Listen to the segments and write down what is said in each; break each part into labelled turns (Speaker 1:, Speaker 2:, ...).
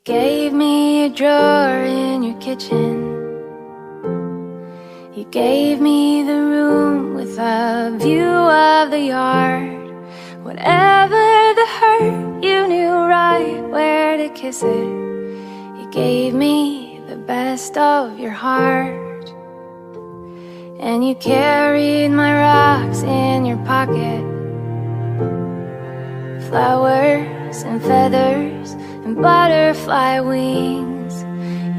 Speaker 1: gave me a drawer in your kitchen. You gave me the room with a view of the yard. Whatever the hurt, you knew right where to kiss it. You gave me the best of your heart. And you carried my rocks in your pocket. Flowers and feathers and butterfly wings.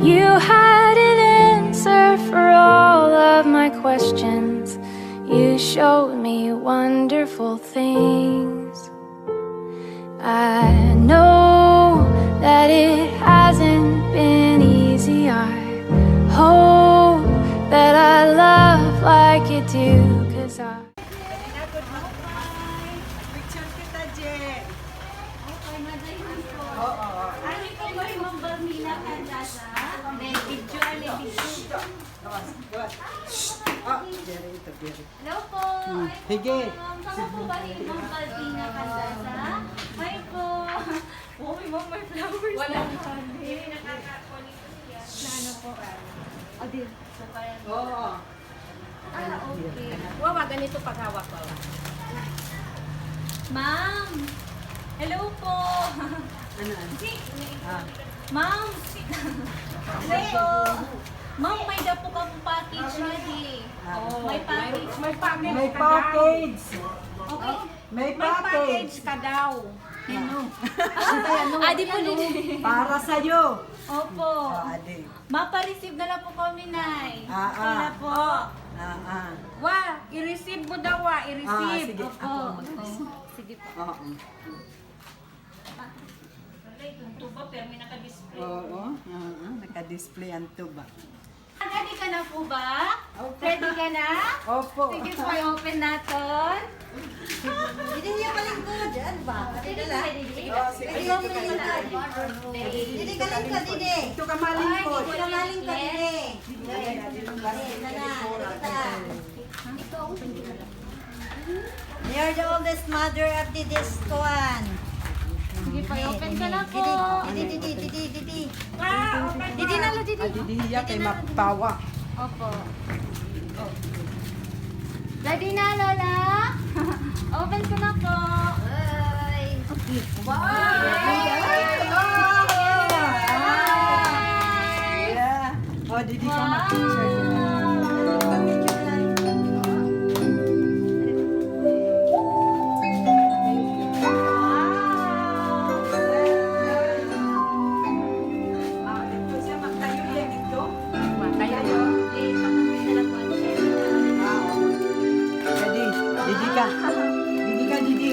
Speaker 1: You had an answer for all of my questions. You showed me wonderful things. I know that it hasn't been easy. I hope that I love like you do, 'cause I
Speaker 2: Picture kita, Je.
Speaker 3: Okay, madayon po. Ano ito ba yung Balbina, Candaza? May video, may video.
Speaker 2: Diri ito, diri.
Speaker 3: Hello po.
Speaker 2: Hige.
Speaker 3: Saan po ba yung Balbina, Candaza? Hi po. Oh, may flowers. Wala po. Hindi, nakakakulit siya. Na ano po? O, di. So, parang...
Speaker 2: Oo.
Speaker 3: okay.
Speaker 4: Wawa, ganito paghawak ko.
Speaker 3: Ma'am! Hello po!
Speaker 2: Ano?
Speaker 3: Ma'am! Hello po! Ma'am, may dapo ka po package na di. May package.
Speaker 4: May package.
Speaker 2: May package.
Speaker 3: Okay.
Speaker 2: May
Speaker 4: May package
Speaker 2: package.
Speaker 4: ka daw.
Speaker 3: Adi po din.
Speaker 2: Para sa'yo.
Speaker 3: Opo.
Speaker 2: Adi.
Speaker 3: Mapa-receive na lang po kami, Nay.
Speaker 2: Ah,
Speaker 3: Okay na
Speaker 2: ah.
Speaker 3: po.
Speaker 4: Wa, i-receive mo daw, wa, i-receive.
Speaker 2: sige.
Speaker 3: Opo.
Speaker 2: Ako mag-receive.
Speaker 3: Sige po.
Speaker 2: Oo. Oo. Naka-display ang tuba.
Speaker 3: Ready ka na po ba? Ready ka na?
Speaker 2: Opo.
Speaker 3: Sige po, i-open natin.
Speaker 5: Hindi niya palingkod. Ano ba?
Speaker 3: Sige po, ready.
Speaker 5: Ikaw malingkod. Hindi ka lingkod, hindi.
Speaker 2: Ito ka malingkod.
Speaker 5: Hindi ka malingkod, hindi. You're the oldest mother of the discoan.
Speaker 3: Sige po, i-open ka na po.
Speaker 5: Didi.
Speaker 3: Didi na lang, Didi.
Speaker 2: Adidiya kay mapawa.
Speaker 3: Opo. Ready na, Lola? Open ko na po.
Speaker 2: Yeah. Oh, Didi ka mag-picture. Ito siya magtayo yan dito. Didi ka. Didi.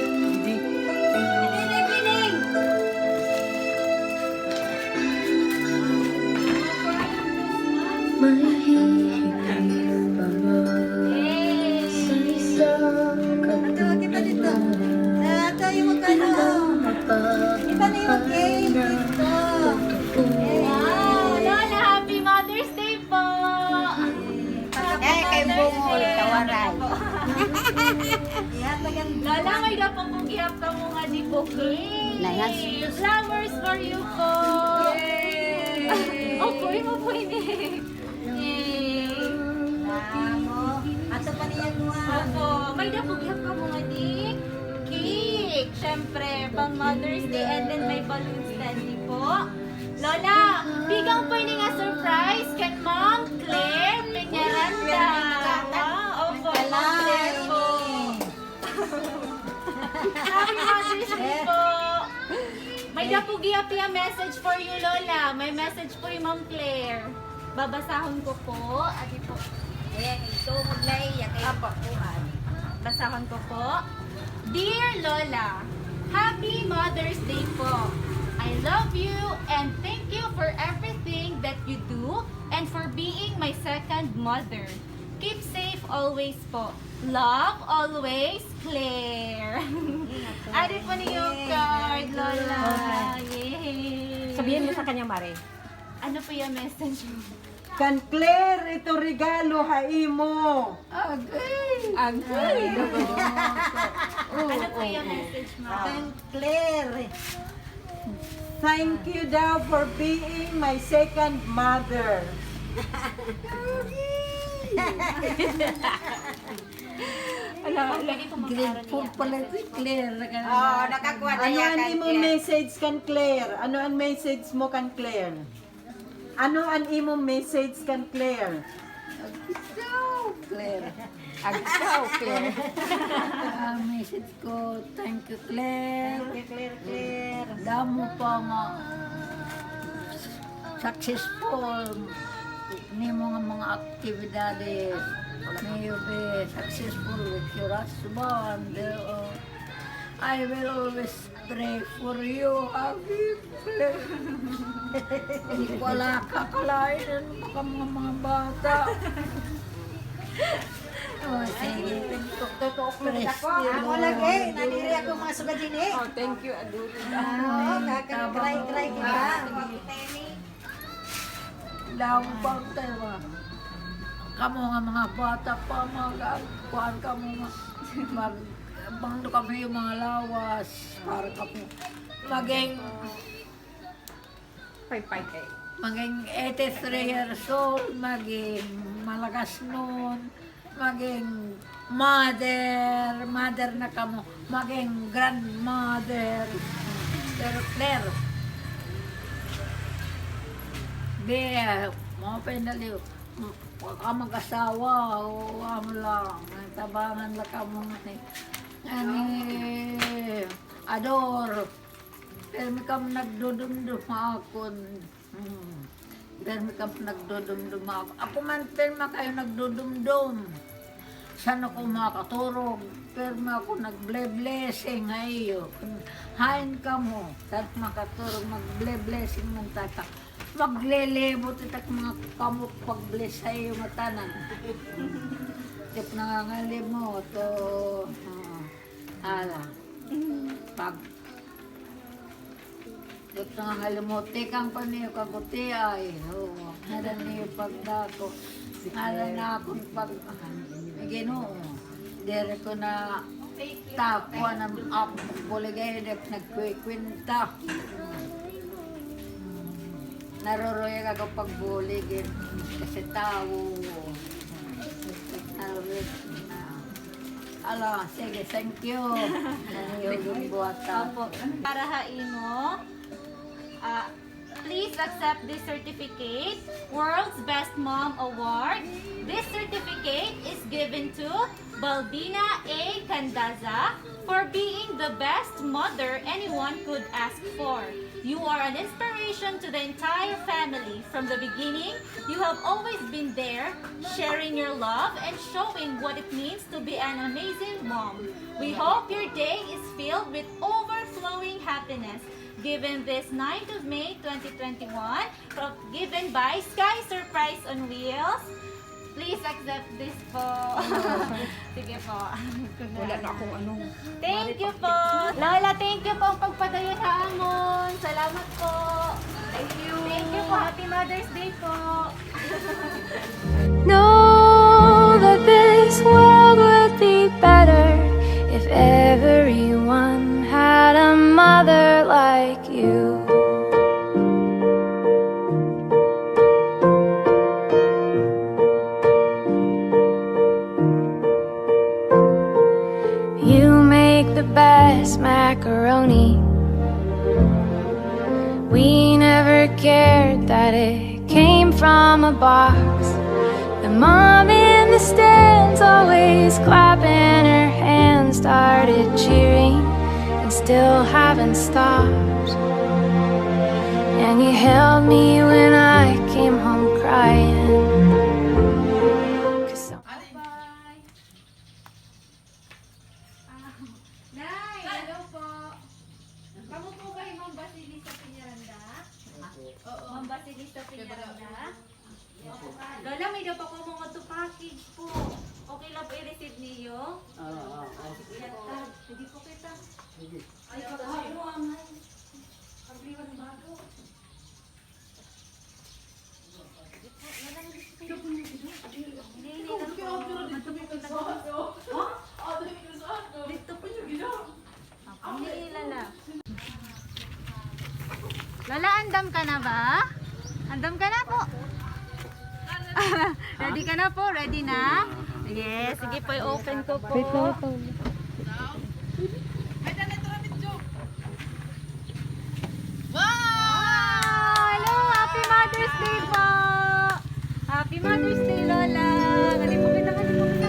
Speaker 5: Ito, kita dito. Ito yung magkano. Iba na yung game dito.
Speaker 3: Wow! Lola, happy Mother's Day po!
Speaker 5: Kay Bungol, kawaray.
Speaker 3: Lola, may dapat pong gihap ka mo nga di po. Flowers for you po! Opo, mo po ini. Yay!
Speaker 5: Ato pa niya mo.
Speaker 3: Opo, may dapat gihap ka mo nga di. Cake! Siyempre, pang Mother's Day and then may balloons candy po. Lola, bigang po ini nga surprise kan Ma'am Claire Peñaranda. Opo, Ma'am Claire po. Happy Mother's Day po. May dapugi api a message for you, Lola. May message po yung Ma'am Claire. Babasahon ko po. Adi po.
Speaker 5: Ayan, ito maglay. Kaya pakuhan.
Speaker 3: Basahon ko po. Dear Lola, Happy Mother's Day po. I love you and thank you for everything that you do and for being my second mother. Keep safe always po. Love always, Claire. Adi po niyo yung card, Lola. Yay.
Speaker 4: Sabihin mo sa kanya, Mare.
Speaker 3: Ano po yung message mo?
Speaker 2: Kan Claire, ito regalo haimo.
Speaker 4: Agay.
Speaker 3: Ano po yung message mo?
Speaker 5: Claire.
Speaker 2: Thank you daw for being my second mother.
Speaker 5: Grade 4 pala ito, Claire.
Speaker 4: Oo, nakakuha na
Speaker 2: Ano
Speaker 4: yan
Speaker 2: ang
Speaker 4: kay
Speaker 2: imo
Speaker 4: Claire.
Speaker 2: message kan Claire? Ano ang message mo kan Claire? Ano ang imo message kan Claire?
Speaker 5: Agsaw, Claire. Message ko, thank you, Claire.
Speaker 4: Claire.
Speaker 5: Damo pa nga successful ni mga aktibidades. May be successful with your husband. I will always pray for you, Habib. Wala kakalain baka mga bata. Oh, sige.
Speaker 4: Totoo ko
Speaker 5: Praise
Speaker 4: ako.
Speaker 5: the
Speaker 4: Ako
Speaker 5: Lord.
Speaker 4: lagi. Naniri ako mga sugat din eh.
Speaker 2: Oh, thank you, Aduri.
Speaker 4: Oo, kakakray-kray kita.
Speaker 5: Lawang tayo. Kamu nga mga bata pa, kuhaan kamo nga. Bangdo kami yung mga lawas. Para kami maging 83 years old, maging malakas noon, maging mother na kamo, maging grandmother. Pero Claire, mga pendaliw, ka mag-asawa, o amo lang, tabangan lang ka mo ador, pero may kam nagdudumdum akon, pero may kam nagdudumdum ako. Ako man, pero kayo nagdudumdum. Saan ako makaturog, pero ako nag-blessing ngayon. Hain ka mo, at makaturog, mag-blessing mong tatak. Maglelebot itak mga kamot pag-bless sa iyo matanan. Tip nangangalib mo, to, pag, tip nangangalib mo, tikang pa niyo kaguti ay, nadan niyo pagdako, nadan na akong pag, ginoo, dere ko na, takwa ng ako, buligay, nagkwikwinta. Naroroy ako pagbuligin kasi tao. Ala, sige, thank you. Yung buwata.
Speaker 3: Para haimo, please accept this certificate, World's Best Mom Award. This certificate is given to Balbina A. Candaza for being the best mother anyone could ask for. You are an inspiration to the entire family. From the beginning, you have always been there, sharing your love and showing what it means to be an amazing mom. We hope your day is filled with overflowing happiness. Given this 9th of May 2021, given by Sky Surprise on Wheels. Please accept this po. Sige po.
Speaker 4: Wala na akong ano.
Speaker 3: Thank you po. Lola, thank you po ang pagpadayon sa amon. Salamat po. Thank you. Thank you po. Happy Mother's Day po.
Speaker 1: Know that this world would be better if everyone had a mother like you. You make the best macaroni. We never cared that it came from a box. The mom in the stands always clapping her hands, started cheering and still haven't stopped. And you held me when I came home crying.
Speaker 3: Nay, hello po. Kamu po ba yung Ma'am Basilisa Peñaranda? Oo. Ma'am Basilisa Peñaranda? Lola, may daw pa po mga to package po. Okay lang po i-receive niyo? Oo. Hindi po kita. Ay, kapag mo ang pagliwan bago. Dito po yung gila. Ang nilala. Handam ka na ba? Handam ka na po. Ready ka na po? Ready na? Yes, sige po, i-open ko po. Wow! Hello! Happy Mother's Day po! Happy Mother's Day, Lola! Halipin kita, halipin kita.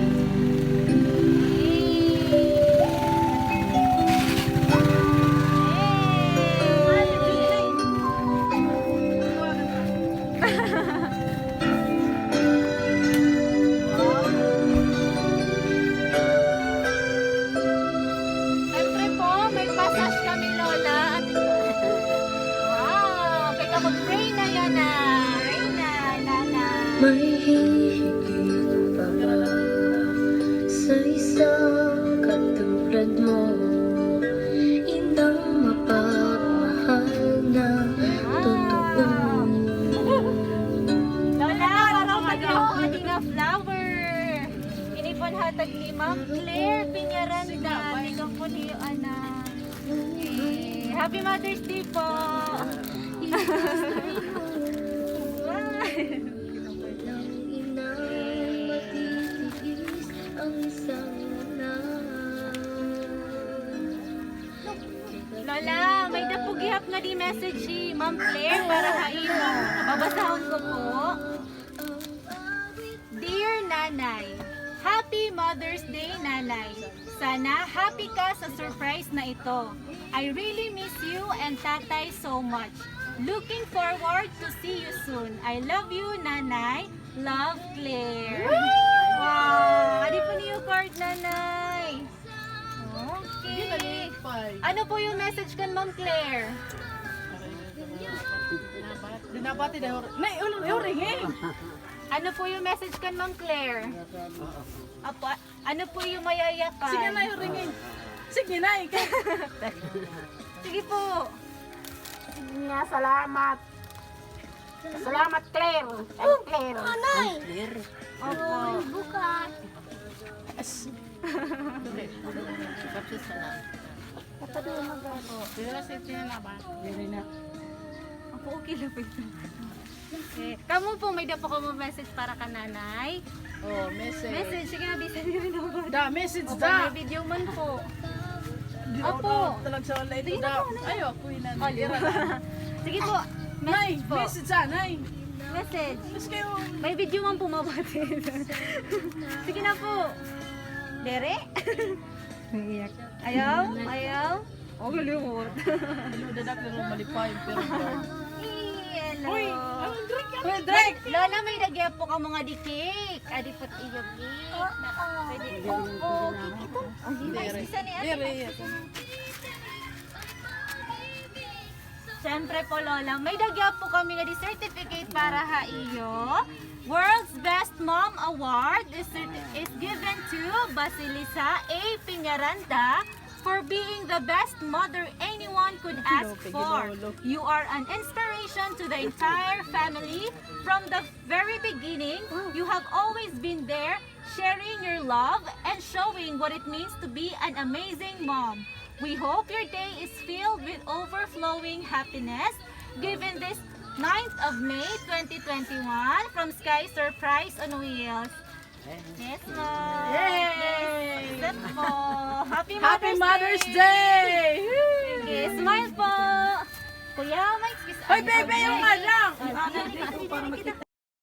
Speaker 3: Siyempre po, may passage kami, Lola. Wow! Kaya mag-pray na yan na. Reyna, Nana.
Speaker 1: May hihigit pa ba sa isang katulad mo? Indang mapagmahal na totoo.
Speaker 3: Lola, parang mag-iwan na flower. Inipon hatag ni Ma'am Claire Peñaranda. Ikaw po niyo, anak. Okay. Happy Mother's Day po.
Speaker 1: Walang inang matitiis ang isang anak.
Speaker 3: Lola, may napugihap nga di message si Ma'am Claire para kaino. Babasahon ko po. Dear Nanay, Happy Mother's Day, Nanay. Sana happy ka sa surprise na ito. I really miss you and Tatay so much. Looking forward to see you soon. I love you, Nanay. Love, Claire. Wow! Adi po niyo card, Nanay. Okay. Ano po yung message kan Ma'am Claire?
Speaker 2: Dinabati daw. Nay, uling eh.
Speaker 3: Ano po yung message kan Ma'am Claire? Apo, ano po yung mayayakan?
Speaker 2: Sige na, uling. Sige na, ikaw.
Speaker 3: Sige po.
Speaker 4: Nga, salamat. Salamat, Claire. Ay, Claire.
Speaker 3: Opo.
Speaker 4: Bukas.
Speaker 3: Opo, okay lang po ito. Okay. Kamu po, may dapo ko mo message para ka Nanay.
Speaker 2: Oh, message.
Speaker 3: Message, sige na, bisan nyo rin ako.
Speaker 2: Da, message
Speaker 3: Opo,
Speaker 2: da.
Speaker 3: may video man po.
Speaker 2: Opo. Talag sa wala ito
Speaker 3: Sige na
Speaker 2: da.
Speaker 3: po, Nay.
Speaker 2: Ayo, kuy na.
Speaker 3: Oh, sige po,
Speaker 2: Nay,
Speaker 3: message po.
Speaker 2: message sa, nay.
Speaker 3: Message.
Speaker 2: Mas kayo.
Speaker 3: May video man po mabati. Sige na po. Dere? Ayaw? Ayaw? Oh, galimot.
Speaker 2: Hello, dadak na malipay. Pero,
Speaker 3: Hello.
Speaker 2: uy, anong drink ka? Uy, drink.
Speaker 3: Lola, may nagya po ka mga di cake. Adi po't iyo cake. Pwede. Oo, cake ito. Ay, isa ni ate.
Speaker 2: Diri.
Speaker 3: Siyempre po, Lola, may nagya po kami nga di certificate para ha iyo. World's Best Mom Award is given to Basilisa A. Peñaranda for being the best mother anyone could ask for. You are an inspiration to the entire family. From the very beginning, you have always been there, sharing your love and showing what it means to be an amazing mom. We hope your day is filled with overflowing happiness. Given this 9th of May 2021 from Sky Surprise on Wheels. Yes, Mom.
Speaker 2: Yay!
Speaker 3: Yes, po. Happy
Speaker 2: Mother's Day!
Speaker 3: Sige, smile po. Kuya, Mike, kiss.
Speaker 2: Hoy, bebe, yung anak!
Speaker 3: Para makita.